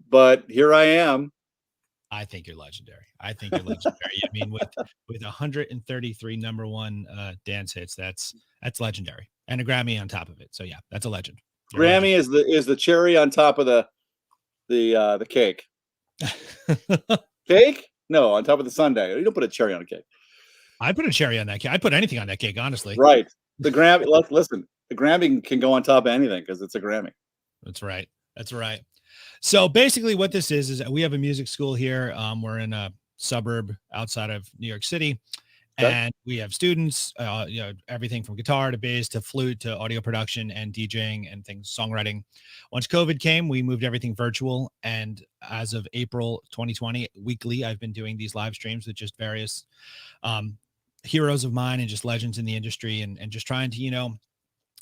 but here I am. I think you're legendary. I think you're legendary. I mean, with 133 number one dance hits, that's legendary, and a Grammy on top of it. So yeah, that's a legend. You're a Grammy is the cherry on top of the cake. Cake? No, on top of the sundae. You don't put a cherry on a cake. I put a cherry on that cake. I put anything on that cake, honestly. Right. The Grammy. Listen, the Grammy can go on top of anything because it's a Grammy. That's right. That's right. So basically, what this is we have a music school here. We're in a suburb outside of New York City, and we have students. Everything from guitar to bass to flute to audio production and DJing and things, songwriting. Once COVID came, we moved everything virtual, and as of April 2020, weekly, I've been doing these live streams with just various heroes of mine and just legends in the industry, and just trying to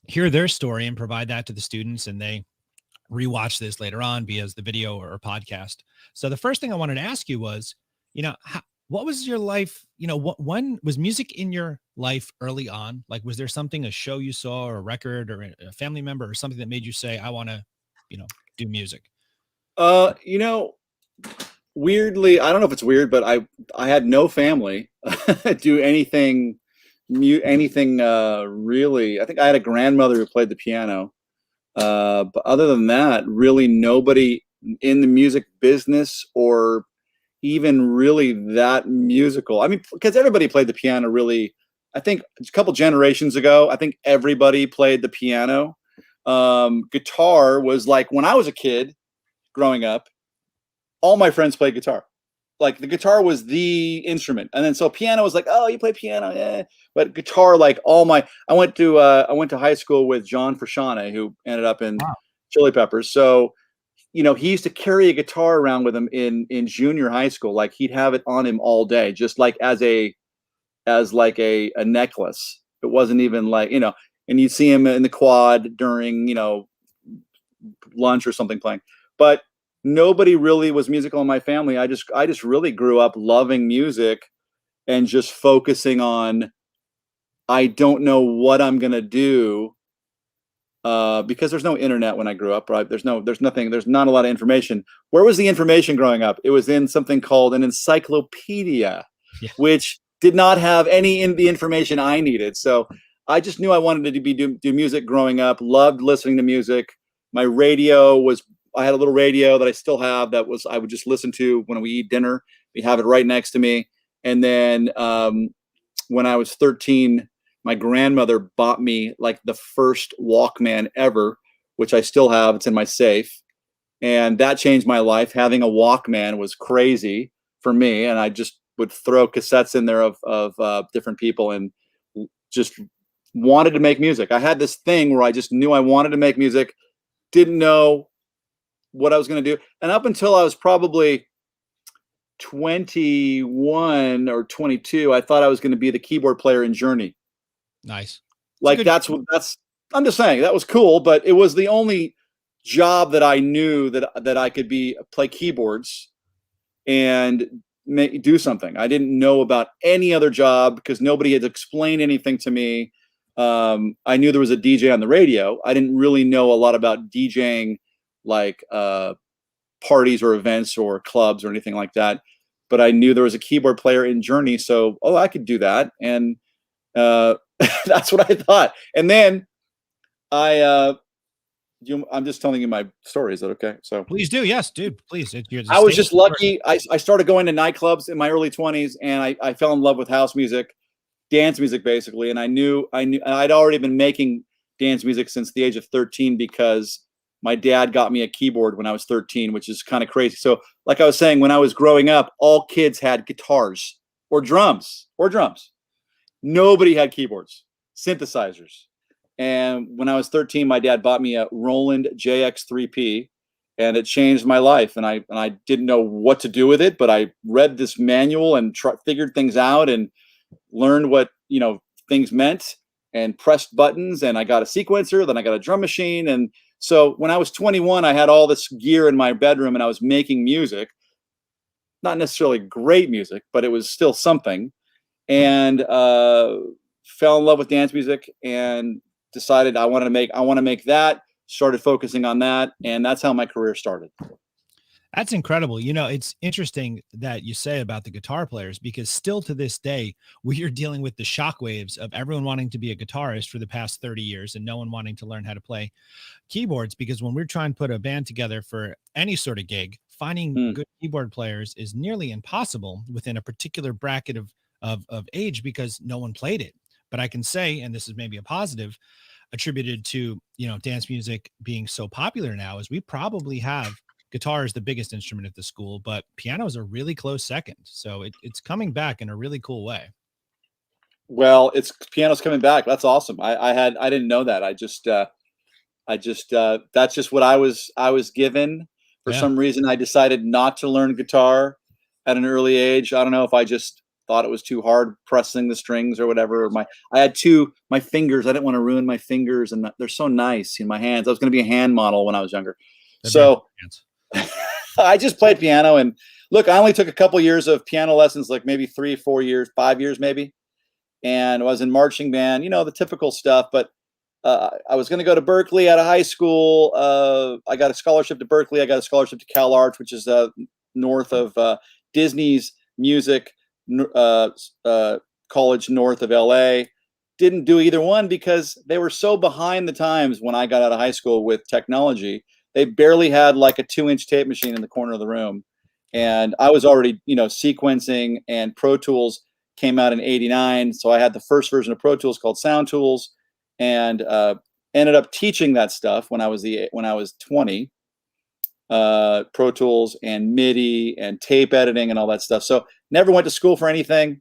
hear their story and provide that to the students, and they rewatch this later on via the video or podcast. So the first thing I wanted to ask you was, what was your life? When was music in your life early on? Like, was there something, a show you saw or a record or a family member or something that made you say, I want to, do music? Weirdly, I don't know if it's weird, but I had no family do anything really. I think I had a grandmother who played the piano. But other than that, really nobody in the music business or even really that musical. I mean, because everybody played the piano really, I think a couple generations ago, I think everybody played the piano. Guitar was like, when I was a kid growing up, all my friends played guitar. Like the guitar was the instrument. And then so piano was like, oh, you play piano, yeah. But guitar, like I went to high school with John Frusciante, who ended up in Chili Peppers. So, he used to carry a guitar around with him in junior high school. Like he'd have it on him all day, just like as like a necklace. It wasn't even like, and you'd see him in the quad during, lunch or something playing. But nobody really was musical in my family. I just really grew up loving music and just focusing on, I don't know what I'm going to do because there's no internet when I grew up, right? There's not a lot of information. Where was the information growing up? It was in something called an encyclopedia, which did not have any in the information I needed. So I just knew I wanted to do music growing up, loved listening to music. My radio I had a little radio that I still have I would just listen to when we eat dinner. We have it right next to me. And then when I was 13, my grandmother bought me like the first Walkman ever, which I still have. It's in my safe. And that changed my life. Having a Walkman was crazy for me. And I just would throw cassettes in there of different people and just wanted to make music. I had this thing where I just knew I wanted to make music, didn't know what I was going to do. And up until I was probably 21 or 22, I thought I was going to be the keyboard player in Journey. Nice. Like I'm just saying that was cool, but it was the only job that I knew that I could play keyboards and do something. I didn't know about any other job because nobody had explained anything to me. I knew there was a DJ on the radio. I didn't really know a lot about DJing, like parties or events or clubs or anything like that. But I knew there was a keyboard player in Journey, so I could do that, and that's what I thought. And then I'm just telling you my story. Is that okay? So please do. Yes, dude. Please. I was just lucky. I started going to nightclubs in my early 20s, and I fell in love with house music, dance music, basically. And I knew I'd already been making dance music since the age of 13 because my dad got me a keyboard when I was 13, which is kind of crazy. So like I was saying, when I was growing up, all kids had guitars or drums. Nobody had keyboards, synthesizers. And when I was 13, my dad bought me a Roland JX3P, and it changed my life. And I didn't know what to do with it, but I read this manual and figured things out and learned what things meant and pressed buttons. And I got a sequencer, then I got a drum machine. And so when I was 21, I had all this gear in my bedroom and I was making music, not necessarily great music, but it was still something. And fell in love with dance music and decided I want to make that, started focusing on that. And that's how my career started. That's incredible. You know, it's interesting that you say about the guitar players because still to this day, we are dealing with the shockwaves of everyone wanting to be a guitarist for the past 30 years and no one wanting to learn how to play keyboards. Because when we're trying to put a band together for any sort of gig, finding Hmm. good keyboard players is nearly impossible within a particular bracket of age because no one played it. But I can say, and this is maybe a positive, attributed to dance music being so popular now is we probably have guitar is the biggest instrument at the school, but piano is a really close second. So it's coming back in a really cool way. Well, it's piano's coming back. That's awesome. I didn't know that. That's just what I was given. For Yeah, some reason, I decided not to learn guitar at an early age. I don't know if I just thought it was too hard pressing the strings or whatever. I had my fingers. I didn't want to ruin my fingers, and they're so nice in my hands. I was going to be a hand model when I was younger, they're very so advanced. I just played piano. And look, I only took a couple years of piano lessons, like maybe 3, 4 years, 5 years, maybe. And I was in marching band, the typical stuff. But I was going to go to Berkeley out of high school. I got a scholarship to Berkeley. I got a scholarship to Cal Arts, which is north of Disney's music uh, college north of LA. Didn't do either one because they were so behind the times when I got out of high school with technology. They barely had like a 2-inch tape machine in the corner of the room. And I was already, sequencing, and Pro Tools came out in '89. So I had the first version of Pro Tools called Sound Tools, and ended up teaching that stuff when I was 20, Pro Tools and MIDI and tape editing and all that stuff. So never went to school for anything,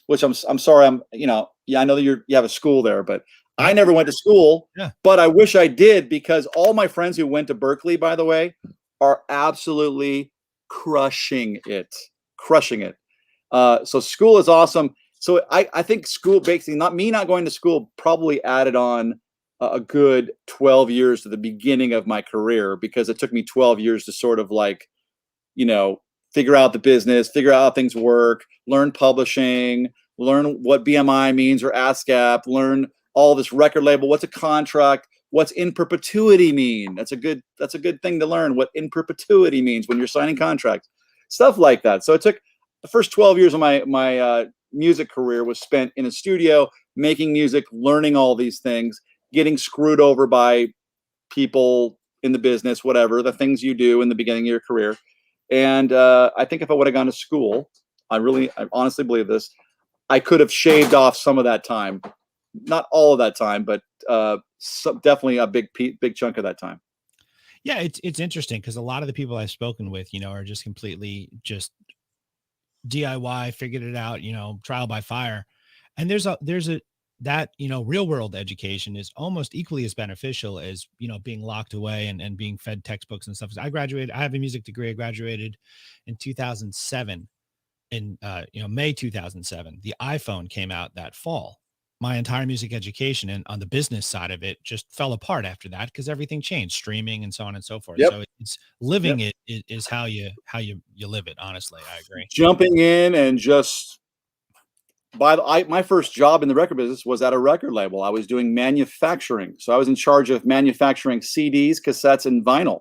which I'm sorry. Yeah, I know that you have a school there, but I No, never went to school, yeah. but I wish I did, because all my friends who went to Berkeley, by the way, are absolutely crushing it, crushing it. So school is awesome. So I think school, basically, not going to school probably added on a good 12 years to the beginning of my career, because it took me 12 years to sort of like, you know, figure out the business, figure out how things work, learn publishing, learn what BMI means or ASCAP, learn all this record label, what's a contract, what's in perpetuity mean. That's a good thing to learn, what in perpetuity means when you're signing contracts, stuff like that. So it took the first 12 years of my music career was spent in a studio making music, learning all these things, getting screwed over by people in the business, whatever the things you do in the beginning of your career. And I think if I would have gone to school, I honestly believe this, I could have shaved off some of that time, not all of that time, but definitely a big chunk of that time. Yeah, it's interesting because a lot of the people I've spoken with, are just completely just DIY, figured it out, trial by fire. And there's a that, real world education is almost equally as beneficial as, being locked away and being fed textbooks and stuff. I have a music degree. I graduated in 2007. In May 2007. The iPhone came out that fall. My entire music education and on the business side of it just fell apart after that because everything changed, streaming and so on and so forth. Yep. So it's living Yep. it is how you live it. Honestly, I agree. Jumping in and just my first job in the record business was at a record label. I was doing manufacturing. So I was in charge of manufacturing CDs, cassettes, and vinyl.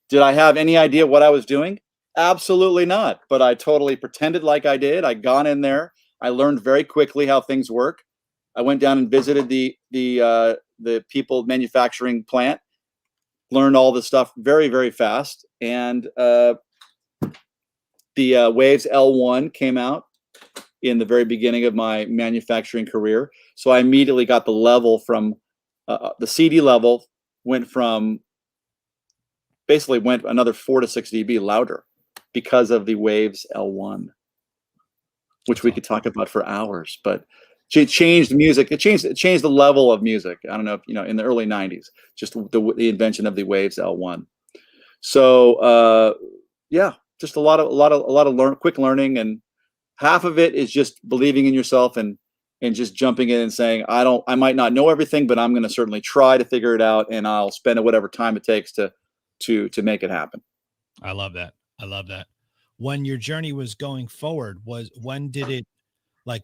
Did I have any idea what I was doing? Absolutely not. But I totally pretended like I did. I got in there. I learned very quickly how things work. I went down and visited the people manufacturing plant. Learned all this stuff very, very fast. And the Waves L1 came out in the very beginning of my manufacturing career. So I immediately got the level from the CD level went another 4 to 6 dB louder because of the Waves L1, which That's we awesome. could talk about for hours. But it changed music. It changed the level of music. I don't know if in the early '90s, just the invention of the Waves L1. So yeah, just a lot of quick learning, and half of it is just believing in yourself and just jumping in and saying, I might not know everything, but I'm going to certainly try to figure it out, and I'll spend whatever time it takes to make it happen. I love that. I love that. When your journey was going forward, when did it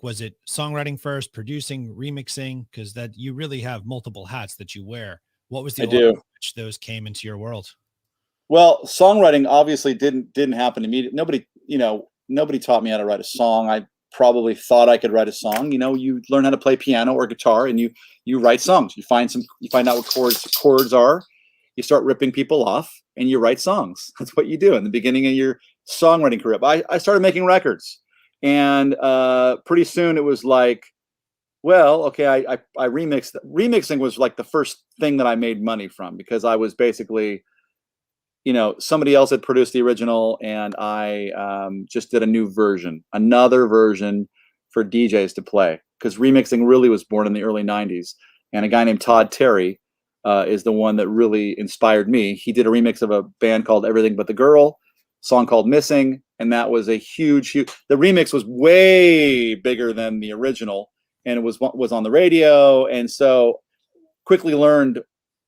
was it songwriting first, producing, remixing? Because that you really have multiple hats that you wear. What was the I order in do. which those came into your world? Well, songwriting obviously didn't happen immediately. Nobody taught me how to write a song. I probably thought I could write a song. You learn how to play piano or guitar, and you write songs. You find out what chords are. You start ripping people off, and you write songs. That's what you do in the beginning of your songwriting career. But I started making records, and pretty soon it was like, well, okay, I remixed. Remixing was like the first thing that I made money from, because I was basically, somebody else had produced the original, and I just did another version for DJs to play, because remixing really was born in the early 90s. And a guy named t.A.T.u. Is the one that really inspired me. He did a remix of a band called Everything But the Girl, song called Missing, and that was a huge. The remix was way bigger than the original, and it was on the radio, and so quickly learned,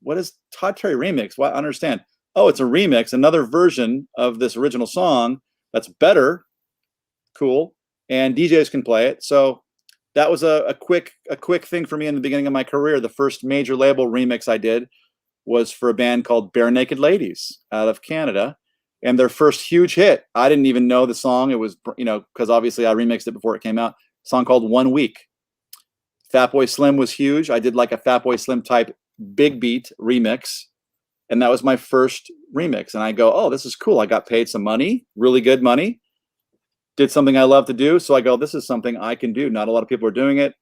what is t.A.T.u. remix? Well, I understand. Oh, it's a remix, another version of this original song that's better, cool, and DJs can play it. So that was a quick thing for me in the beginning of my career. The first major label remix I did was for a band called Barenaked Ladies out of Canada, and their first huge hit. I didn't even know the song. It was, because obviously I remixed it before it came out. A song called 1 Week. Fatboy Slim was huge. I did like a Fatboy Slim type big beat remix, and that was my first remix. And I go, oh, this is cool. I got paid some money, really good money. Did something I love to do. So I go, this is something I can do. Not a lot of people are doing it.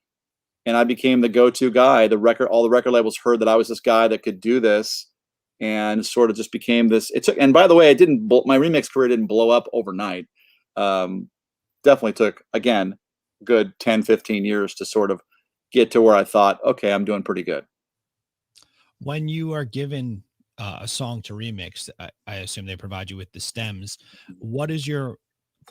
And I became the go-to guy. All the record labels heard that I was this guy that could do this, and sort of just became this. And by the way, my remix career didn't blow up overnight. Definitely took, again, good 10, 15 years to sort of get to where I thought, okay, I'm doing pretty good. When you are given a song to remix, I assume they provide you with the stems. What is your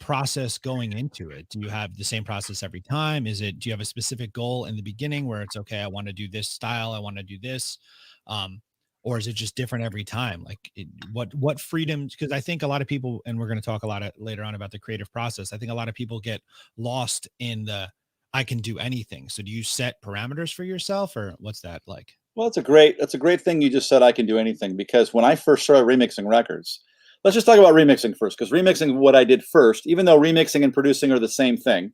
process going into it? Do you have the same process every time? Do you have a specific goal in the beginning where it's, okay, I want to do this style, I want to do this, or is it just different every time? Like what freedoms? Because I think a lot of people, and we're going to talk a lot later on about the creative process, I think a lot of people get lost in the I can do anything. So do you set parameters for yourself, or what's that like? Well, that's a great thing you just said, I can do anything, because when I first started remixing records, let's just talk about remixing first, because remixing, what I did first, even though remixing and producing are the same thing,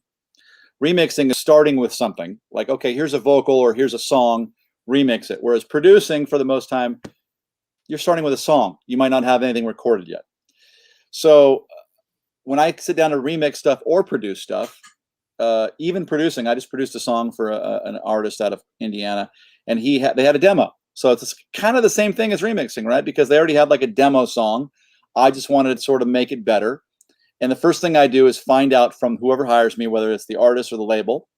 remixing is starting with something like, okay, here's a vocal or here's a song, remix it. Whereas producing, for the most time, you're starting with a song. You might not have anything recorded yet. So when I sit down to remix stuff or produce stuff, even producing, I just produced a song for an artist out of Indiana, and they had a demo. So it's kind of the same thing as remixing, right? Because they already had like a demo song. I just wanted to sort of make it better. And the first thing I do is find out from whoever hires me, whether it's the artist or the label,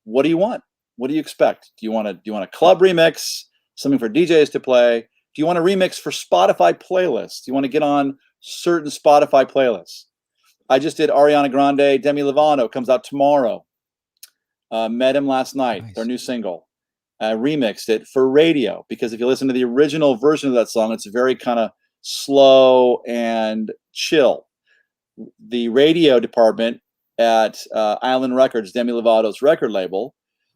what do you want? What do you expect? Do you want a club remix, something for DJs to play? Do you want a remix for Spotify playlists? Do you want to get on certain Spotify playlists? I just did Ariana Grande, Demi Lovato, comes out tomorrow. Met him last night, nice. Their new single. I remixed it for radio, because if you listen to the original version of that song, it's very kind of slow and chill. The radio department at Island Records, Demi Lovato's record label,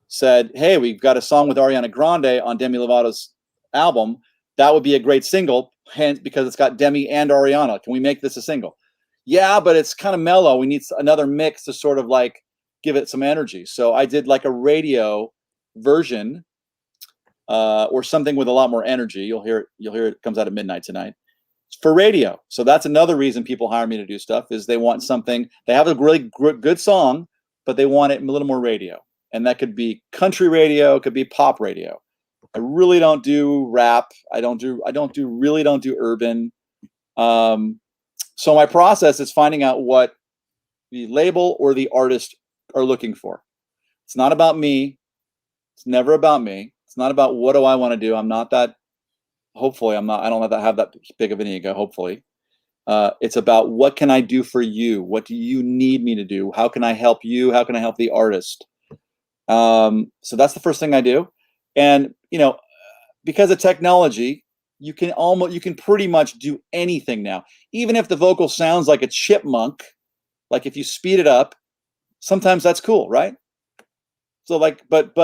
said, hey, we've got a song with Ariana Grande on Demi Lovato's album. That would be a great single, hence, because it's got Demi and Ariana. Can we make this a single? Yeah, but it's kind of mellow. We need another mix to sort of like give it some energy. So I did like a radio version, or something with a lot more energy. You'll hear it comes out at midnight tonight. It's for radio. So that's another reason people hire me to do stuff, is they want something. They have a really good song, but they want it a little more radio. And that could be country radio, it could be pop radio. I really don't do rap. I don't do urban. So my process is finding out what the label or the artist are looking for. It's not about me. It's never about me. It's not about what do I want to do. I'm not that. Hopefully, I'm not. I don't have that big of an ego. Hopefully, it's about what can I do for you? What do you need me to do? How can I help you? How can I help the artist? So that's the first thing I do. And because of technology, you can pretty much do anything now. Even if the vocal sounds like a chipmunk, like if you speed it up, sometimes that's cool, right? So like, but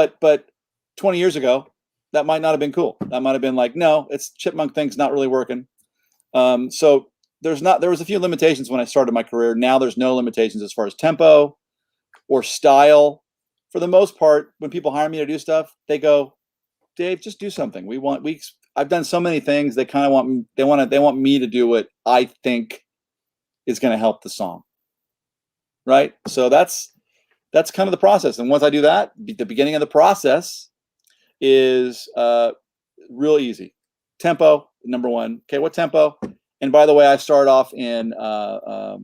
20 years ago, that might not have been cool. That might have been like, no, it's chipmunk thing's not really working. So there was a few limitations when I started my career. Now there's no limitations as far as tempo or style. For the most part, when people hire me to do stuff, they go, Dave, just do something. I've done so many things. They kind of want me to do what I think is going to help the song. Right. So that's kind of the process. And once I do that, the beginning of the process is real easy. Tempo, number one. Okay, what tempo? And by the way, I start off in I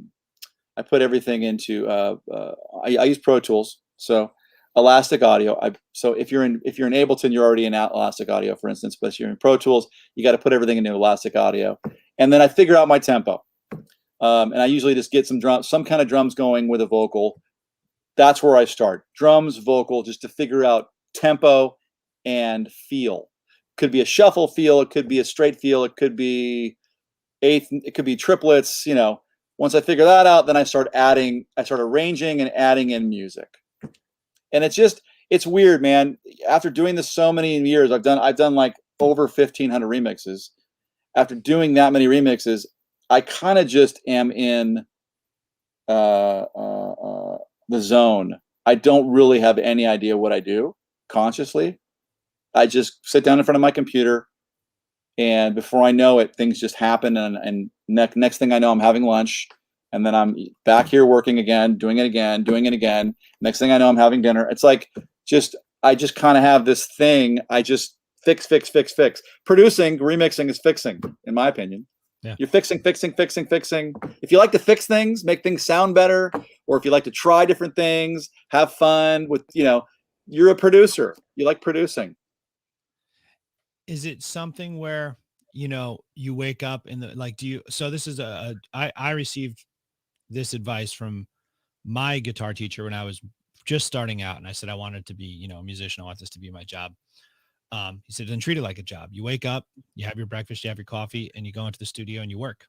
put everything into I use Pro Tools. So Elastic Audio. So if you're in Ableton, you're already in Elastic Audio, for instance. But if you're in Pro Tools, you got to put everything into Elastic Audio, and then I figure out my tempo. And I usually just get some kind of drums going with a vocal. That's where I start. Drums, vocal, just to figure out tempo and feel. Could be a shuffle feel. It could be a straight feel. It could be eighth. It could be triplets. Once I figure that out, then I start arranging and adding in music. And it's weird, man. After doing this so many years, I've done like over 1,500 remixes. After doing that many remixes, I kind of just am in the zone. I don't really have any idea what I do consciously. I just sit down in front of my computer, and before I know it, things just happen. And next thing I know, I'm having lunch. And then I'm back here working again, doing it again. Next thing I know, I'm having dinner. It's like I just kind of have this thing. I just fix. Producing, remixing is fixing, in my opinion. Yeah. You're fixing. If you like to fix things, make things sound better, or if you like to try different things, have fun with, you're a producer. You like producing. Is it something where, you wake up so this is I received this advice from my guitar teacher when I was just starting out, and I said I wanted to be, a musician. I want this to be my job. He said, then treat it like a job. You wake up, you have your breakfast, you have your coffee, and you go into the studio and you work.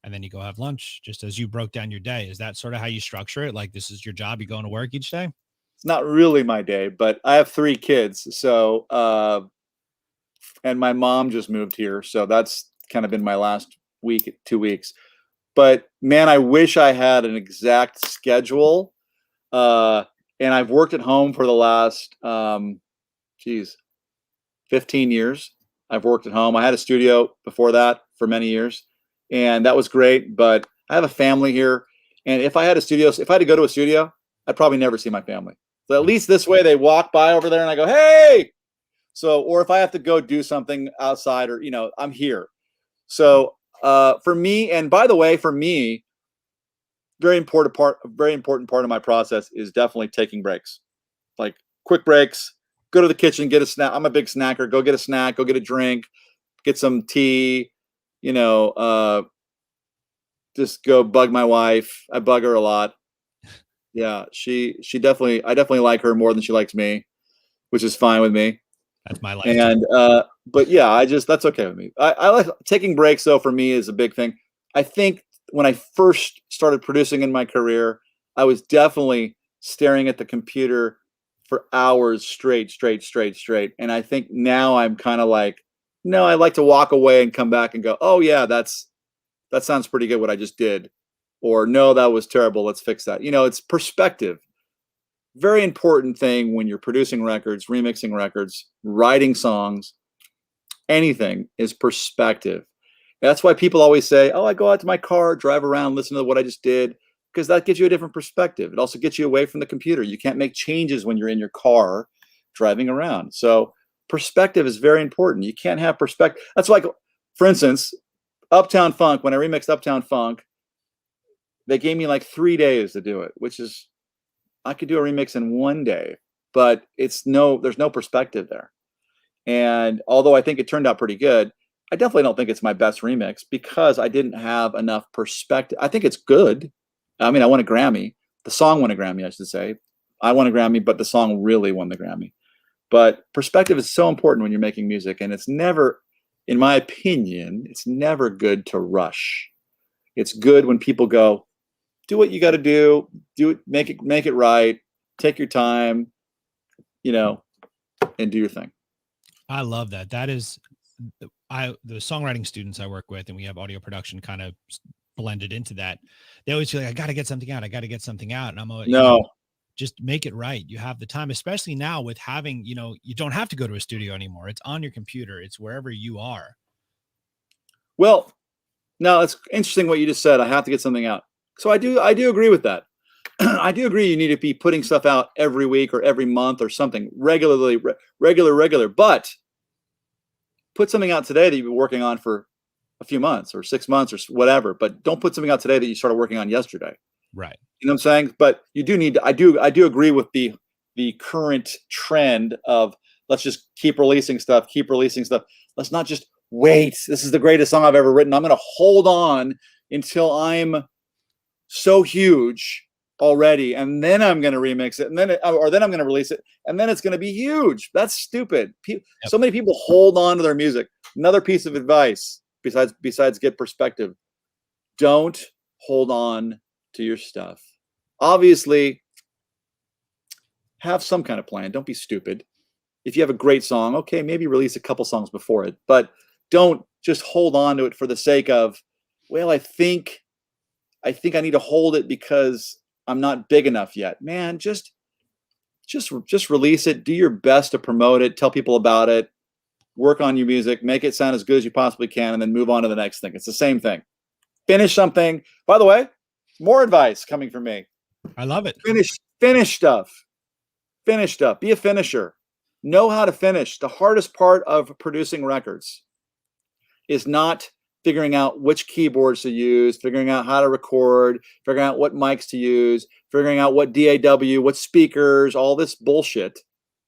And then you go have lunch, just as you broke down your day. Is that sort of how you structure it? Like, this is your job, you go into work each day? It's not really my day, but I have 3 kids. So, and my mom just moved here. So that's kind of been my last 2 weeks. But man, I wish I had an exact schedule. And I've worked at home for the last, 15 years. I've worked at home. I had a studio before that for many years, and that was great. But I have a family here, and if I had to go to a studio, I'd probably never see my family. So at least this way, they walk by over there, and I go, "Hey!" So, or if I have to go do something outside, or I'm here. So for me, and by the way, for me, very important part of my process is definitely taking breaks, like quick breaks. Go to the kitchen, get a snack. I'm a big snacker. Go get a snack. Go get a drink. Get some tea. Just go bug my wife. I bug her a lot. Yeah, she definitely. I definitely like her more than she likes me, which is fine with me. That's my life. And but yeah, that's okay with me. I like taking breaks, though. For me, is a big thing. I think when I first started producing in my career, I was definitely staring at the computer for hours straight. And I think now I'm kind of like, no, I like to walk away and come back and go, oh yeah, that sounds pretty good what I just did. Or no, that was terrible. Let's fix that. It's perspective. Very important thing when you're producing records, remixing records, writing songs, anything, is perspective. That's why people always say, oh, I go out to my car, drive around, listen to what I just did, because that gives you a different perspective. It also gets you away from the computer. You can't make changes when you're in your car driving around. So perspective is very important. You can't have perspective. That's like, for instance, Uptown Funk, when I remixed Uptown Funk, they gave me like 3 days to do it, which is, I could do a remix in 1 day, but there's no perspective there. And although I think it turned out pretty good, I definitely don't think it's my best remix because I didn't have enough perspective. I think it's good. I mean, I won a Grammy. The song won a Grammy, I should say. I won a Grammy, but the song really won the Grammy. But perspective is so important when you're making music, and it's never, in my opinion, it's never good to rush. It's good when people go, do what you got to do it, make it right, take your time, and do your thing. I love that. That is the songwriting students I work with, and we have audio production kind of blended into that. They always feel like, I got to get something out. I got to get something out. And I'm always, No. just make it right. You have the time, especially now with having, you don't have to go to a studio anymore. It's on your computer. It's wherever you are. Well, now it's interesting what you just said. I have to get something out. So I do agree with that. I do agree. You need to be putting stuff out every week or every month or something regularly, regular, but put something out today that you've been working on for a few months or 6 months or whatever, but don't put something out today that you started working on yesterday. Right. You know what I'm saying? But you do need to, I do agree with the current trend of let's just keep releasing stuff. Let's not just wait. This is the greatest song I've ever written. I'm going to hold on until I'm so huge already, and then I'm going to remix it, and then I'm going to release it, and then it's going to be huge. That's stupid. So many people hold on to their music. Another piece of advice besides get perspective: don't hold on to your stuff. Obviously, have some kind of plan. Don't be stupid. If you have a great song, okay, maybe release a couple songs before it, but don't just hold on to it for the sake of, well, I think I need to hold it because I'm not big enough yet. Man, just release it. Do your best to promote it. Tell people about it. Work on your music. Make it sound as good as you possibly can, and then move on to the next thing. It's the same thing. Finish something. By the way, more advice coming from me. I love it. Finish stuff. Finish stuff. Be a finisher. Know how to finish. The hardest part of producing records is not figuring out which keyboards to use, figuring out how to record, figuring out what mics to use, figuring out what DAW, what speakers, all this bullshit.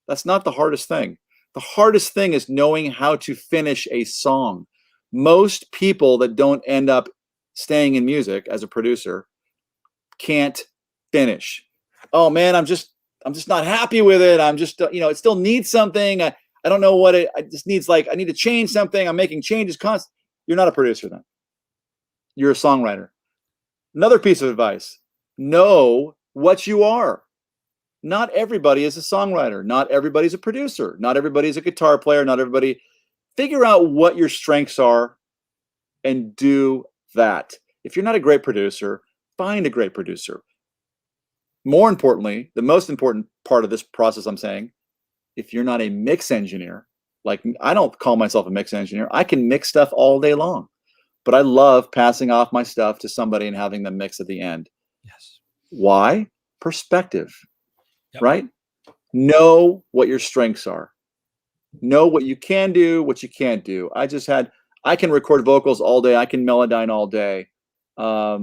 That's not the hardest thing. The hardest thing is knowing how to finish a song. Most people that don't end up staying in music as a producer can't finish. Oh man, I'm just not happy with it. I'm just, it still needs something. I don't know what it just needs. Like, I need to change something. I'm making changes constantly. You're not a producer then. You're a songwriter. Another piece of advice: know what you are. Not everybody is a songwriter. Not everybody's a producer. Not everybody's a guitar player. Not everybody. Figure out what your strengths are and do that. If you're not a great producer, find a great producer. More importantly, the most important part of this process, I'm saying, if you're not a mix engineer, like I don't call myself a mix engineer. I can mix stuff all day long, but I love passing off my stuff to somebody and having them mix at the end. Yes. Why? Perspective, right? Know what your strengths are. Know what you can do, what you can't do. I can record vocals all day. I can melodyne all day. I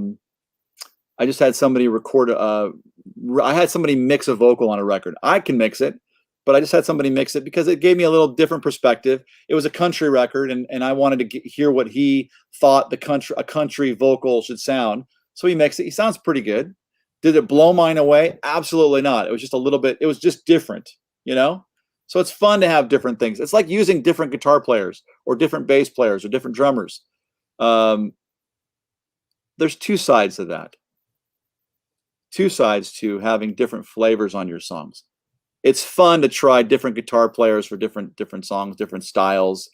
just had somebody record I had somebody mix a vocal on a record. I can mix it, but I just had somebody mix it because it gave me a little different perspective. It was a country record, and I wanted to hear what he thought a country vocal should sound. So he mixed it. He sounds pretty good. Did it blow mine away? Absolutely not. It was just a little bit, it was just different, So it's fun to have different things. It's like using different guitar players or different bass players or different drummers. There's two sides to that. Two sides to having different flavors on your songs. It's fun to try different guitar players for different songs, different styles.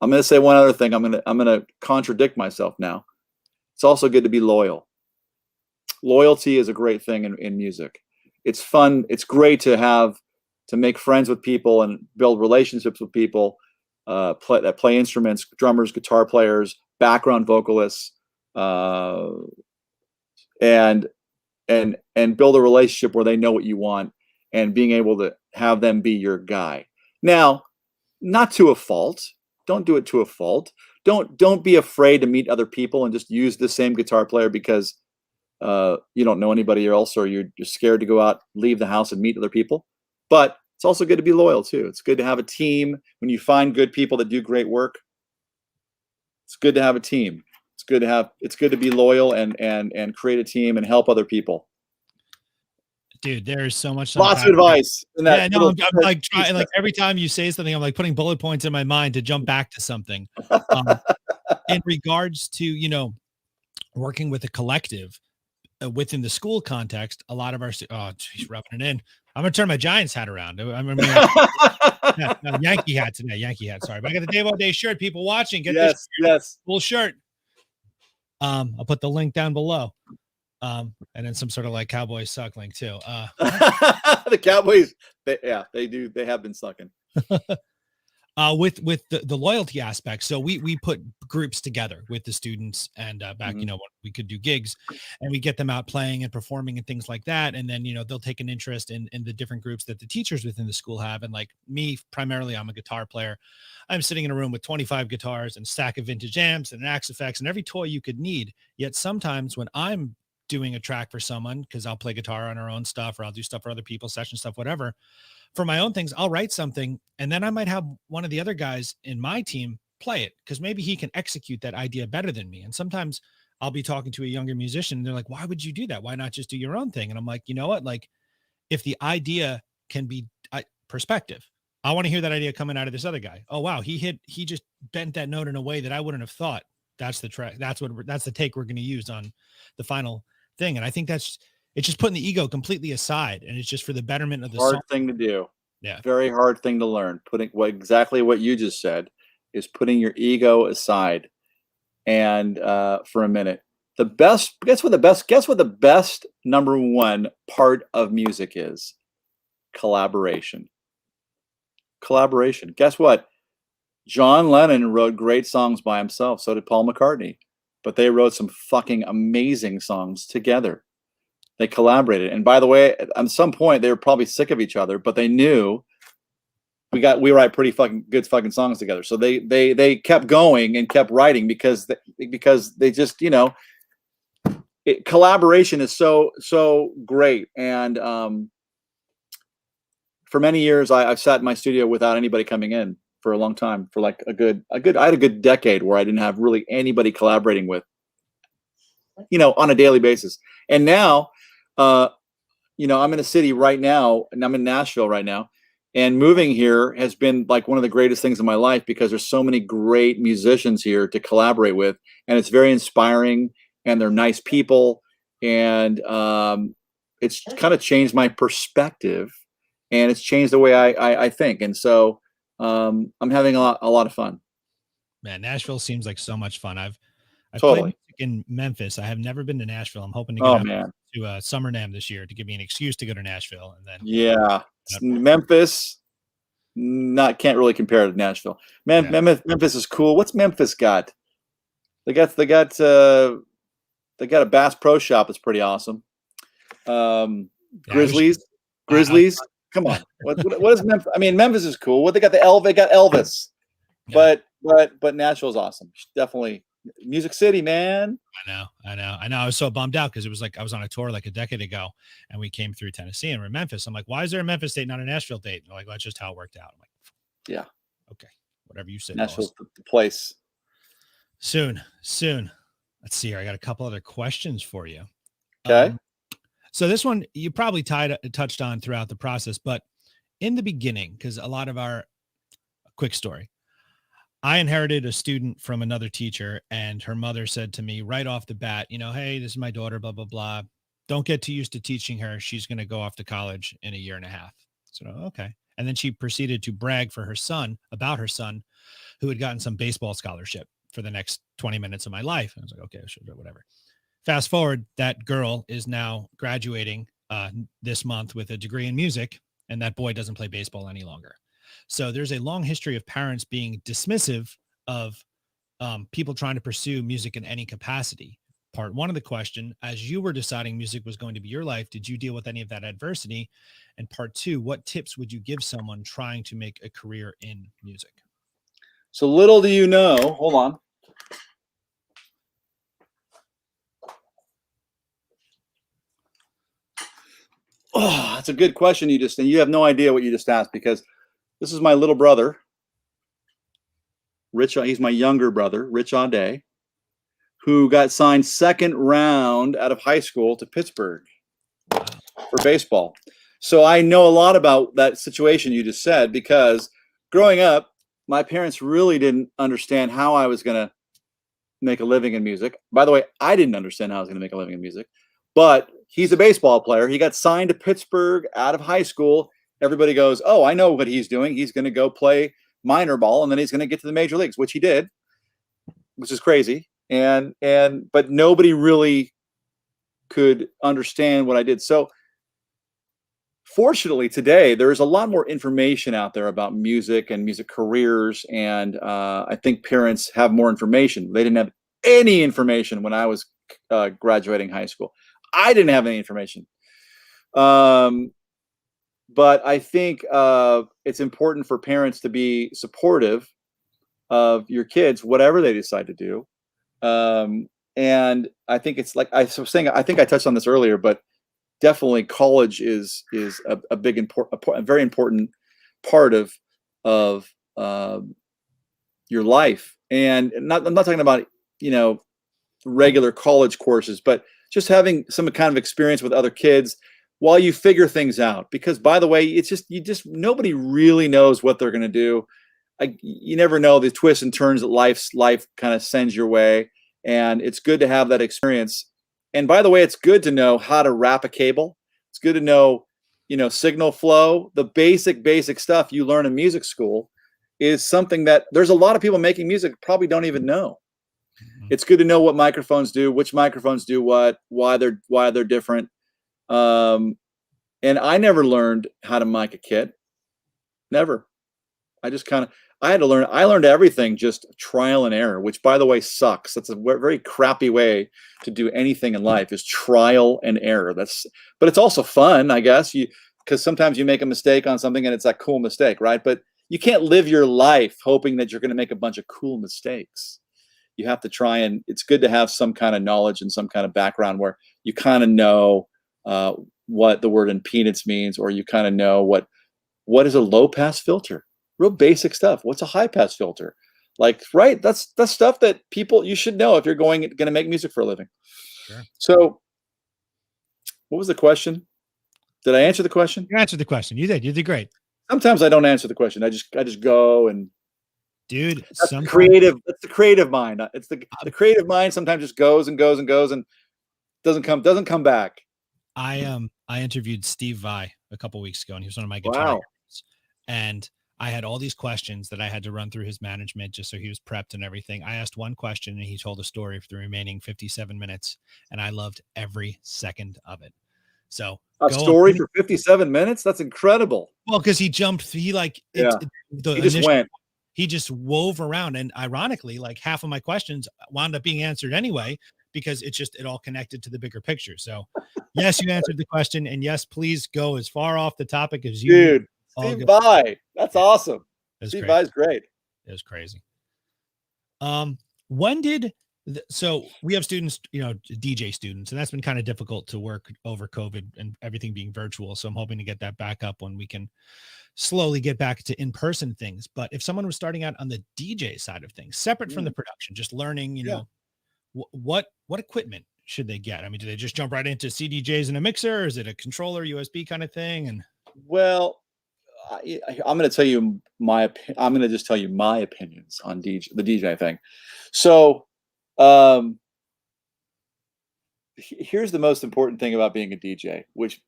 I'm going to say one other thing. I'm going to contradict myself now. It's also good to be loyal. Loyalty is a great thing in music. It's fun. It's great to make friends with people and build relationships with people that play instruments, drummers, guitar players, background vocalists, and build a relationship where they know what you want and being able to have them be your guy. Now, not to a fault. Don't do it to a fault. Don't be afraid to meet other people and just use the same guitar player because you don't know anybody else or you're scared to go out, leave the house and meet other people. But it's also good to be loyal too. It's good to have a team. When you find good people that do great work, it's good to have a team. It's good to be loyal and create a team and help other people. Dude, there's so much. Lots of advice. Yeah, no, I'm like trying. Like every time you say something, I'm like putting bullet points in my mind to jump back to something. In regards to working with a collective, within the school context, a lot of our oh, she's rubbing it in. I'm gonna turn my Giants hat around. I'm gonna no, Yankee hat today. Yankee hat. Sorry, but I got the Dave Audé shirt. People watching, get this cool shirt. I'll put the link down below. And then some sort of like Cowboys suck link too. The Cowboys, they do. They have been sucking. With the loyalty aspect. So we put groups together with the students and back, Mhm. you know, we could do gigs and we get them out playing and performing and things like that. And then, you know, they'll take an interest in the different groups that the teachers within the school have. And like me, primarily, I'm a guitar player. I'm sitting in a room with 25 guitars and a stack of vintage amps and Axe effects and every toy you could need. Yet sometimes when I'm doing a track for someone, because I'll play guitar on our own stuff or I'll do stuff for other people, session stuff, whatever, for my own things, I'll write something and then I might have one of the other guys in my team play it because maybe he can execute that idea better than me. And sometimes I'll be talking to a younger musician and they're like, why would you do that? Why not just do your own thing? And I'm like, you know what? Like, if the idea can be perspective, I want to hear that idea coming out of this other guy. Oh, wow. He just bent that note in a way that I wouldn't have thought. That's the track. That's the take we're going to use on the final thing. And I think it's just putting the ego completely aside and it's just for the betterment of the hard song. thing to do. Yeah. Very hard thing to learn. Putting exactly what you just said is putting your ego aside. And for a minute, guess what the best number one part of music is? Collaboration. Collaboration. Guess what? John Lennon wrote great songs by himself. So did Paul McCartney. But they wrote some fucking amazing songs together. They collaborated. And by the way, at some point they were probably sick of each other, but they knew we write pretty fucking good fucking songs together. So they kept going and kept writing because they just, you know, collaboration is so great. And for many years I've sat in my studio without anybody coming in for a long time, for like I had a good decade where I didn't have really anybody collaborating with, you know, on a daily basis. And now, you know, I'm in a city right now and I'm in Nashville right now. And moving here has been like one of the greatest things in my life because there's so many great musicians here to collaborate with. And it's very inspiring and they're nice people. And it's kind of changed my perspective and it's changed the way I think. And so I'm having a lot of fun. Man, Nashville seems like so much fun. I've Totally. played music in Memphis. I have never been to Nashville. I'm hoping to get man. to Summer NAMM this year to give me an excuse to go to Nashville. And then Memphis, can't really compare to Nashville. Memphis is cool. What's Memphis got? They got a Bass Pro Shop that's pretty awesome. Grizzlies. Come on. What is Memphis? I mean, Memphis is cool. What they got they got Elvis. Yeah. But Nashville's awesome. Definitely Music City, man. I know. I was so bummed out because it was like I was on a tour like a decade ago and we came through Tennessee and we're in Memphis. I'm like, why is there a Memphis date, not a Nashville date? And they're like, well, that's just how it worked out. I'm like, yeah. Okay. Whatever you said. Nashville's the place. Soon. Let's see here. I got a couple other questions for you. Okay. So this one you probably touched on throughout the process, but in the beginning, because a lot of quick story. I inherited a student from another teacher and her mother said to me right off the bat, you know, hey, this is my daughter, blah, blah, blah. Don't get too used to teaching her. She's going to go off to college in a year and a half. So, okay. And then she proceeded to brag about her son who had gotten some baseball scholarship for the next 20 minutes of my life. And I was like, okay, sure, whatever. Fast forward, that girl is now graduating this month with a degree in music and that boy doesn't play baseball any longer. So there's a long history of parents being dismissive of people trying to pursue music in any capacity. Part one of the question, as you were deciding music was going to be your life, did you deal with any of that adversity? And part two, what tips would you give someone trying to make a career in music? So little do you know, hold on. Oh, that's a good question. You have no idea what you just asked because this is my little brother, Rich. He's my younger brother, Rich Audé, who got signed second round out of high school to Pittsburgh for baseball. So I know a lot about that situation you just said because growing up, my parents really didn't understand how I was going to make a living in music. By the way, I didn't understand how I was going to make a living in music. but he's a baseball player. He got signed to Pittsburgh out of high school. Everybody goes, oh, I know what he's doing. He's going to go play minor ball, and then he's going to get to the major leagues, which he did, which is crazy. But nobody really could understand what I did. So fortunately today, there's a lot more information out there about music and music careers. And I think parents have more information. They didn't have any information when I was graduating high school. I didn't have any information. But I think it's important for parents to be supportive of your kids, whatever they decide to do. And I think it's like I was saying, I think I touched on this earlier, but definitely college is a big a very important part of your life. And I'm not talking about, regular college courses, but just having some kind of experience with other kids while you figure things out. Because by the way, it's just nobody really knows what they're going to do. You never know the twists and turns that life kind of sends your way. And it's good to have that experience. And by the way, it's good to know how to wrap a cable. It's good to know, signal flow. The basic stuff you learn in music school is something that there's a lot of people making music probably don't even know. It's good to know what microphones do, which microphones do what, why they're different. And I never learned how to mic a kit. Never. I had to learn. I learned everything just trial and error, which, by the way, sucks. That's a very crappy way to do anything in life, is trial and error. But it's also fun, I guess, because sometimes you make a mistake on something and it's that cool mistake, right? But you can't live your life hoping that you're going to make a bunch of cool mistakes. You have to try, and it's good to have some kind of knowledge and some kind of background where you kind of know what the word impedance means, or you kind of know what is a low pass filter. Real basic stuff. What's a high pass filter? Like, right? That's stuff that you should know if you're going to make music for a living. Sure. So, what was the question? Did I answer the question? You answered the question. You did. You did great. Sometimes I don't answer the question. I just go and. Dude, that's creative. That's the creative mind. It's the creative mind. Sometimes just goes and goes and goes and doesn't come back. I interviewed Steve Vai a couple weeks ago, and he was one of my guitar heroes. And I had all these questions that I had to run through his management just so he was prepped and everything. I asked one question and he told a story for the remaining 57 minutes, and I loved every second of it. So a story for 57 minutes? That's incredible. Well, because he jumped, he just wove around, and ironically, like half of my questions wound up being answered anyway, because it all connected to the bigger picture. So yes, you answered the question, and yes, please go as far off the topic as you. Dude. Steve Vai, that's awesome. Steve Vai's great. It was crazy. So we have students, DJ students, and that's been kind of difficult to work over COVID and everything being virtual. So I'm hoping to get that back up when we can slowly get back to in-person things. But if someone was starting out on the DJ side of things, separate from the production, just learning, what equipment should they get? I mean, do they just jump right into CDJs and a mixer? Or is it a controller, USB kind of thing? And well, I'm going to tell you I'm going to just tell you my opinions on the DJ thing. So, here's the most important thing about being a DJ, which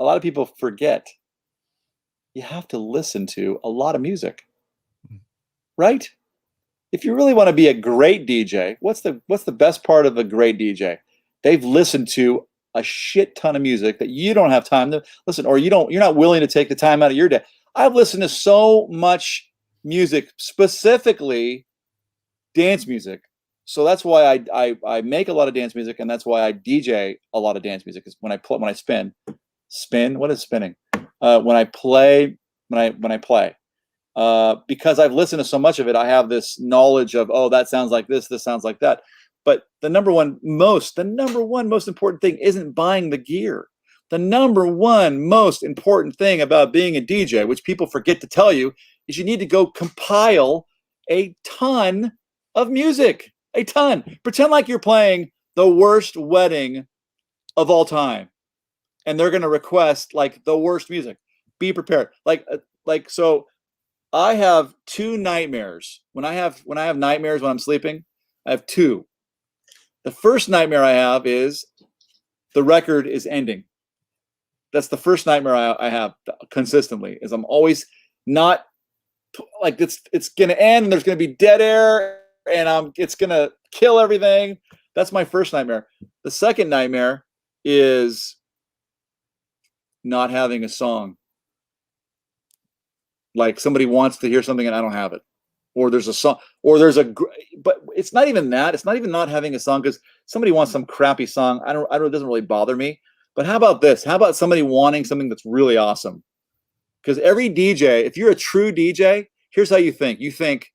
a lot of people forget. You have to listen to a lot of music, right? If you really want to be a great DJ, what's the best part of a great DJ? They've listened to a shit ton of music that you don't have time to listen, or you're not willing to take the time out of your day. I've listened to so much music, specifically dance music. So that's why I make a lot of dance music, and that's why I DJ a lot of dance music. Because when I spin, what is spinning? When I play, because I've listened to so much of it, I have this knowledge of, oh, that sounds like this sounds like that. But the number one most important thing isn't buying the gear. The number one most important thing about being a DJ, which people forget to tell you, is you need to go compile a ton of music. A ton. Pretend like you're playing the worst wedding of all time, and they're going to request like the worst music. Be prepared. So I have two nightmares. When I have nightmares when I'm sleeping, I have two. The first nightmare I have is the record is ending. That's the first nightmare I have consistently, is I'm always not like it's gonna end and there's gonna be dead air and it's gonna kill everything. That's my first nightmare. The second nightmare is not having a song. Like somebody wants to hear something and I don't have it, or there's a song, or but it's not even that. It's not even not having a song because somebody wants some crappy song. I don't. It doesn't really bother me. But how about this? How about somebody wanting something that's really awesome? Because every DJ, if you're a true DJ, here's how you think. You think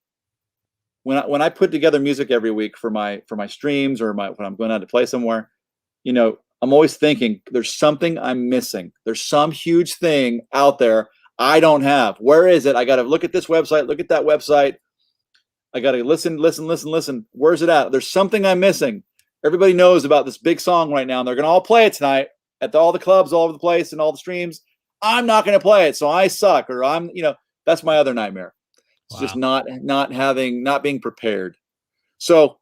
when I put together music every week for my streams or when I'm going out to play somewhere, you know, I'm always thinking there's something I'm missing. There's some huge thing out there I don't have. Where is it? I got to look at this website, look at that website. I got to listen. Where's it at? There's something I'm missing. Everybody knows about this big song right now, and they're going to all play it tonight at all the clubs all over the place and all the streams. I'm not going to play it, so I suck, or that's my other nightmare. It's just not being prepared. So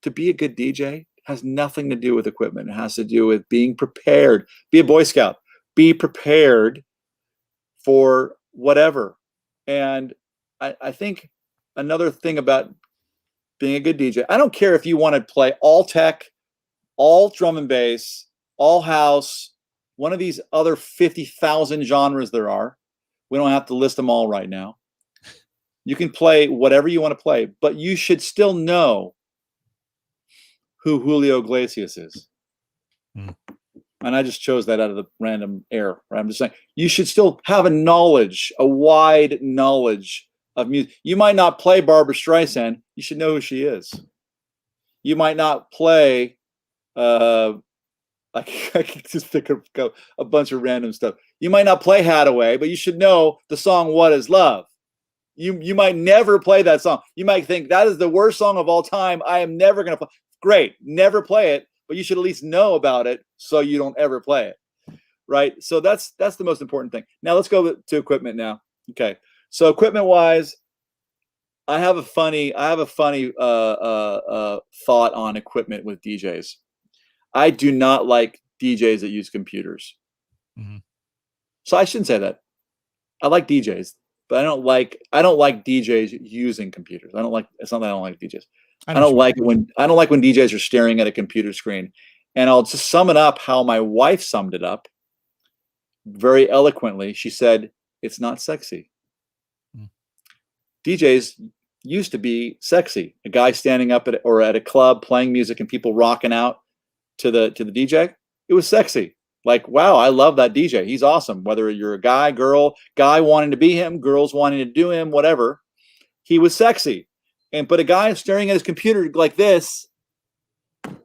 to be a good DJ has nothing to do with equipment. It has to do with being prepared. Be a Boy Scout. Be prepared for whatever. And I think another thing about being a good DJ, I don't care if you want to play all tech, all drum and bass, all house, one of these other 50,000 genres there are. We don't have to list them all right now. You can play whatever you want to play, but you should still know who Julio Iglesias is. And I just chose that out of the random air. Right? I'm just saying you should still have a wide knowledge of music. You might not play Barbra Streisand. You should know who she is. You might not play I can just pick up a bunch of random stuff. You might not play Hathaway, but you should know the song "What Is Love." You might never play that song. You might think that is the worst song of all time. I am never going to play. Great, never play it, but you should at least know about it so you don't ever play it, right? So that's the most important thing. Now let's go to equipment now. Okay, so equipment wise, I have a funny thought on equipment with DJs. I do not like DJs that use computers. Mm-hmm. So I shouldn't say that. I like DJs, but I don't like DJs using computers. It's not that I don't like DJs. I don't like when DJs are staring at a computer screen. And I'll just sum it up how my wife summed it up very eloquently. She said, "It's not sexy." DJs used to be sexy. A guy standing up at a club playing music and people rocking out to the DJ. It was sexy. Like, wow, I love that DJ. He's awesome. Whether you're a guy, girl, guy wanting to be him, girls wanting to do him, whatever. He was sexy. But a guy staring at his computer like this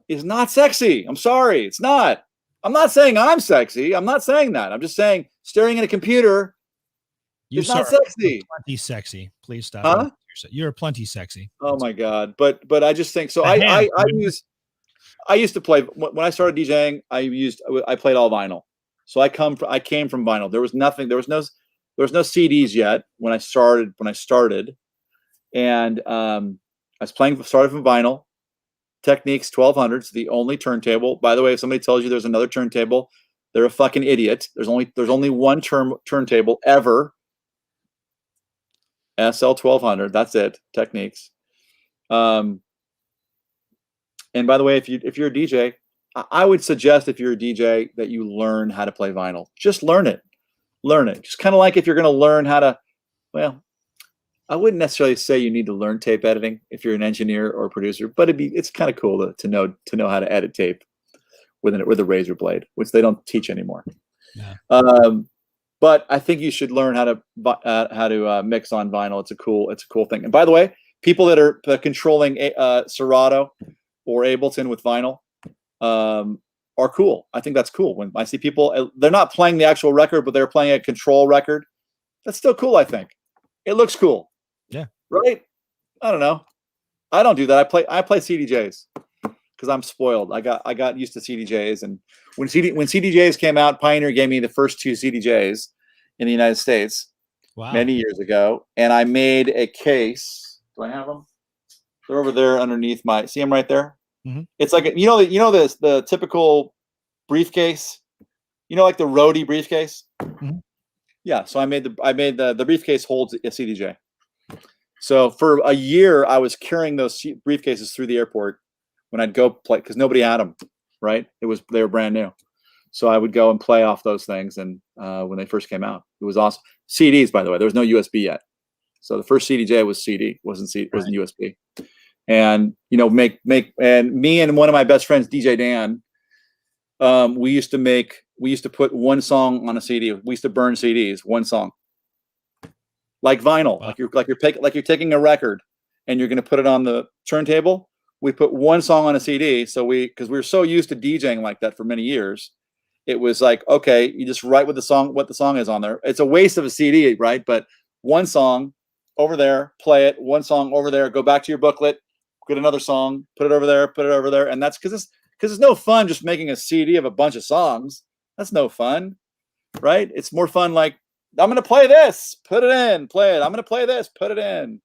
is not sexy. I'm sorry. It's not. I'm not saying I'm sexy. I'm not saying that. I'm just saying staring at a computer is not sexy. Plenty sexy. Please stop. Huh? You're plenty sexy. Oh my God. But I just think so. I used to play when I started DJing. I played all vinyl. So I came from vinyl. There was no CDs yet when I started. And I started from vinyl. Techniques 1200. It's the only turntable. By the way, if somebody tells you there's another turntable, they're a fucking idiot. There's only one turntable ever. SL 1200. That's it. Techniques. And by the way, if you're a DJ, I would suggest if you're a DJ that you learn how to play vinyl. Just learn it. Just kind of like if you're going to learn how to, well, I wouldn't necessarily say you need to learn tape editing if you're an engineer or a producer, but it's kind of cool to know how to edit tape with a razor blade, which they don't teach anymore. Yeah. But I think you should learn how to mix on vinyl. It's a cool thing. And by the way, people that are controlling Serato or Ableton with vinyl are cool. I think that's cool. When I see people, they're not playing the actual record, but they're playing a control record. That's still cool, I think. It looks cool. Yeah. Right? I don't know. I don't do that. I play CDJs because I'm spoiled. I got used to CDJs, and when CDJs came out, Pioneer gave me the first 2 CDJs in the United States many years ago, and I made a case. Do I have them? They're over there underneath see them right there? Mm-hmm. It's like the typical briefcase, like the roadie briefcase. Mhm. Yeah. So I made the briefcase holds a CDJ. So for a year, I was carrying those briefcases through the airport when I'd go play, because nobody had them, right? They were brand new. So I would go and play off those things. And when they first came out, it was awesome. CDs, by the way, there was no USB yet. So the first CDJ was CD, wasn't USB. And, and me and one of my best friends, DJ Dan, we used to put one song on a CD. We used to burn CDs, one song. Like vinyl, Wow. like you're taking a record and you're going to put it on the turntable. We put one song on a CD. So because we were so used to DJing like that for many years, it was like, okay, you just write what the song is on there. It's a waste of a CD, right? But one song over there, play it. One song over there, go back to your booklet, get another song, put it over there. And that's because it's no fun just making a CD of a bunch of songs. That's no fun, right? It's more fun like, I'm going to play this, put it in, play it. I'm going to play this, put it in.